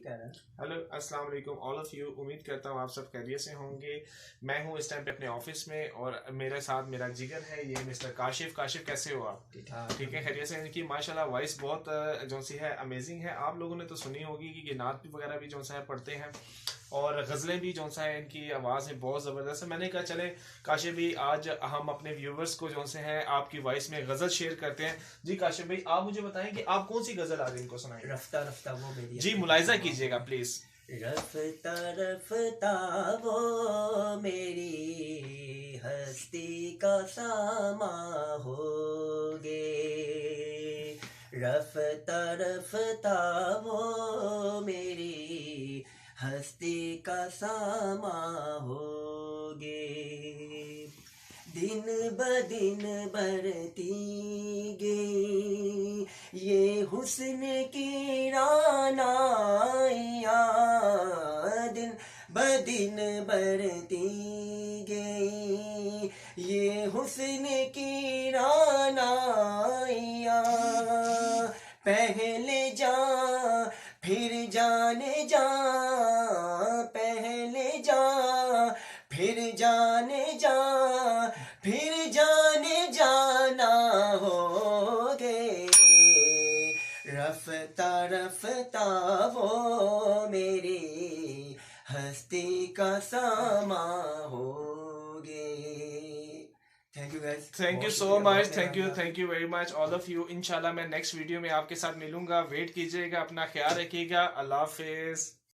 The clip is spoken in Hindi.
हेलो अस्सलाम वालेकुम ऑल ऑफ यू। उम्मीद करता हूँ आप सब खैरियत से होंगे। मैं हूँ इस टाइम पे अपने ऑफिस में और मेरे साथ मेरा जिगर है, ये मिस्टर काशिफ। काशिफ कैसे हो आप? ठीक है, खैरियत से। इनकी माशाल्लाह वॉइस बहुत जो सी है अमेजिंग है। आप लोगों ने तो सुनी होगी कि नात वगैरह भी जो सा है पढ़ते हैं और गज़लें भी जो सा है, इनकी आवाज़ है बहुत ज़बरदस्त है। मैंने कहा चले काशिफ भाई आज हम अपने व्यूवर्स को जो से हैं आपकी वॉइस में गज़ल शेयर करते हैं। जी काशिफ भाई, आप मुझे बताएं कि आप कौन सी गज़ल आज इनको सुनाएंगे? रफ्ता रफ्ता वो मेरी जी मुलाहिजा कीजिएगा प्लीज। रफ्ता रफ्ता वो मेरी हस्ती का सामा होगे। रफ्ता रफ्ता वो मेरी हस्ती का सामा होगे। दिन ब दिन बढ़ती गई ये हुस्न की रानाइया। दिन ब दिन बढ़ती गई ये हुस्न की रानाइया। पहले जा फिर जाने जा, पहले जा फिर जाने जा, फिर जाने जाना होगे। रफ्ता रफ्ता वो मेरी हस्ती का सामा होगे। Thank you guys, thank you so much, thank you very much all of you. इंशाल्लाह मैं नेक्स्ट वीडियो में आपके साथ मिलूंगा। वेट कीजिएगा, अपना ख्याल रखिएगा। अल्लाह हाफिज।